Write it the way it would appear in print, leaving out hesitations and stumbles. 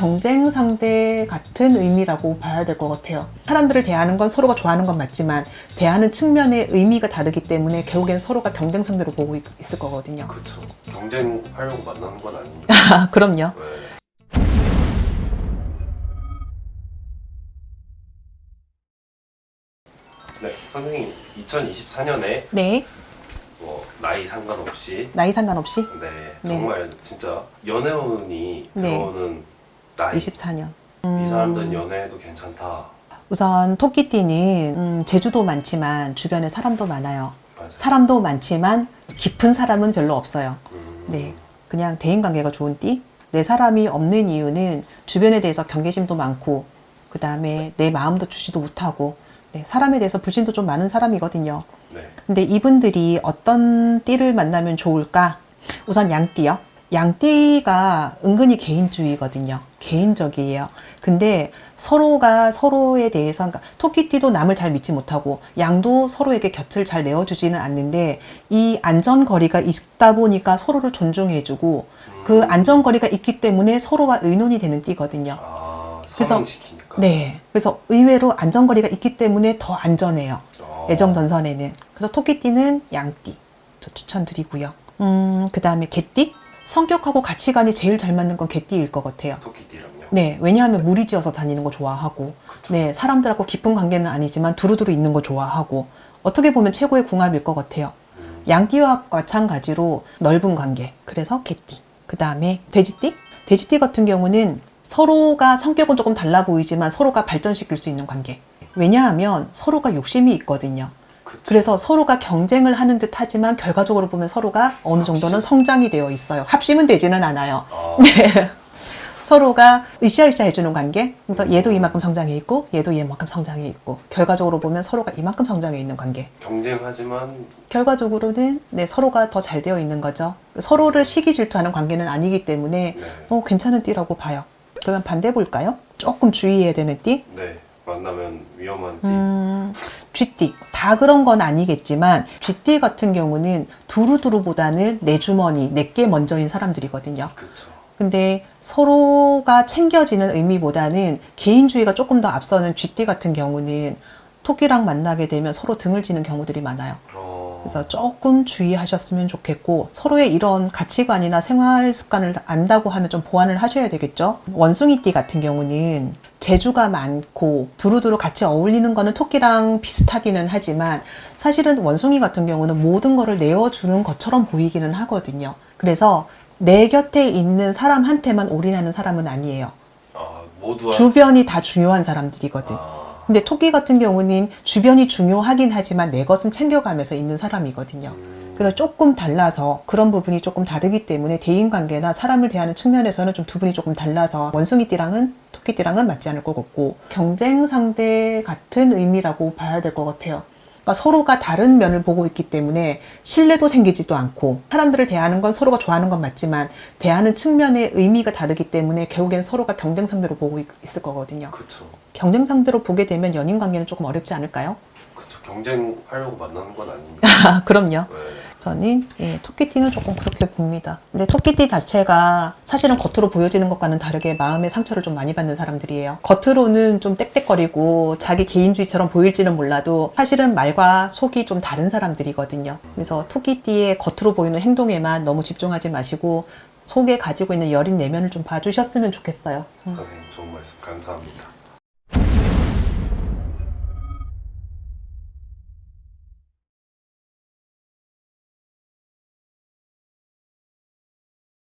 경쟁 상대 같은 의미라고 봐야 될 것 같아요. 사람들을 대하는 건 서로가 좋아하는 건 맞지만 대하는 측면의 의미가 다르기 때문에 결국엔 서로가 경쟁 상대로 보고 있을 거거든요. 그쵸. 경쟁하려고 만나는 건 아니니까. 그럼요. 네. 네, 선생님 2024년에 네, 뭐 나이 상관없이 나이 상관없이 네, 정말 진짜 연애운이 네. 들어오는 나이 24년. 이 사람들은 연애해도 괜찮다. 우선 토끼띠는 제주도 많지만 주변에 사람도 많아요. 맞아요. 사람도 많지만 깊은 사람은 별로 없어요. 네, 그냥 대인관계가 좋은 띠. 내 사람이 없는 이유는 주변에 대해서 경계심도 많고 그 다음에 내 마음도 주지도 못하고 네, 사람에 대해서 불신도 좀 많은 사람이거든요. 네. 근데 이분들이 어떤 띠를 만나면 좋을까? 우선 양띠요. 양띠가 은근히 개인주의거든요. 개인적이에요. 근데 서로가 서로에 대해서, 그러니까 토끼띠도 남을 잘 믿지 못하고 양도 서로에게 곁을 잘 내어주지는 않는데 이 안전거리가 있다 보니까 서로를 존중해주고 그 안전거리가 있기 때문에 서로와 의논이 되는 띠거든요. 아, 그래서 선을 지키니까. 네, 그래서 의외로 안전거리가 있기 때문에 더 안전해요. 애정전선에는. 그래서 토끼띠는 양띠 저 추천드리고요. 그 다음에 개띠? 성격하고 가치관이 제일 잘 맞는 건 개띠일 것 같아요. 토끼띠랑요? 네, 왜냐하면 무리지어서 다니는 거 좋아하고 그쵸. 네, 사람들하고 깊은 관계는 아니지만 두루두루 있는 거 좋아하고 어떻게 보면 최고의 궁합일 것 같아요. 양띠와 마찬가지로 넓은 관계. 그래서 개띠. 그 다음에 돼지띠? 돼지띠 같은 경우는 서로가 성격은 조금 달라 보이지만 서로가 발전시킬 수 있는 관계. 왜냐하면 서로가 욕심이 있거든요. 그쵸. 그래서 서로가 경쟁을 하는 듯 하지만 결과적으로 보면 서로가 어느 정도는 성장이 되어 있어요. 합심은 되지는 않아요. 아, 네. 서로가 으쌰으쌰 해주는 관계. 그래서 얘도 이만큼 성장해 있고 얘도 얘만큼 성장해 있고 결과적으로 보면 서로가 이만큼 성장해 있는 관계. 경쟁하지만 결과적으로는 네, 서로가 더 잘 되어 있는 거죠. 서로를 시기 질투하는 관계는 아니기 때문에 네. 괜찮은 띠라고 봐요. 그러면 반대 볼까요? 조금 주의해야 되는 띠. 네, 만나면 위험한 띠. 쥐띠. 다 그런 건 아니겠지만 쥐띠 같은 경우는 두루두루보다는 내 주머니, 내게 먼저인 사람들이거든요. 그쵸. 근데 서로가 챙겨지는 의미보다는 개인주의가 조금 더 앞서는 쥐띠 같은 경우는 토끼랑 만나게 되면 서로 등을 지는 경우들이 많아요. 그래서 조금 주의하셨으면 좋겠고 서로의 이런 가치관이나 생활 습관을 안다고 하면 좀 보완을 하셔야 되겠죠. 원숭이띠 같은 경우는 재주가 많고 두루두루 같이 어울리는 거는 토끼랑 비슷하기는 하지만 사실은 원숭이 같은 경우는 모든 거를 내어주는 것처럼 보이기는 하거든요. 그래서 내 곁에 있는 사람한테만 올인하는 사람은 아니에요. 아, 모두와 주변이 다 중요한 사람들이거든. 아, 근데 토끼 같은 경우는 주변이 중요하긴 하지만 내 것은 챙겨가면서 있는 사람이거든요. 그래서 조금 달라서 그런 부분이 조금 다르기 때문에 대인관계나 사람을 대하는 측면에서는 좀 두 분이 조금 달라서 원숭이띠랑은 토끼띠랑은 맞지 않을 것 같고 경쟁 상대 같은 의미라고 봐야 될 것 같아요. 그러니까 서로가 다른 면을 보고 있기 때문에 신뢰도 생기지도 않고 사람들을 대하는 건 서로가 좋아하는 건 맞지만 대하는 측면의 의미가 다르기 때문에 결국엔 서로가 경쟁 상대로 보고 있을 거거든요. 그쵸. 경쟁 상대로 보게 되면 연인 관계는 조금 어렵지 않을까요? 그쵸. 경쟁하려고 만나는 건 아니니까. 그럼요. 네. 저는 토끼띠는 조금 그렇게 봅니다. 근데 토끼띠 자체가 사실은 겉으로 보여지는 것과는 다르게 마음의 상처를 좀 많이 받는 사람들이에요. 겉으로는 좀 떽떽거리고 자기 개인주의처럼 보일지는 몰라도 사실은 말과 속이 좀 다른 사람들이거든요. 그래서 토끼띠의 겉으로 보이는 행동에만 너무 집중하지 마시고 속에 가지고 있는 여린 내면을 좀 봐주셨으면 좋겠어요. 선생님 좋은 말씀 감사합니다.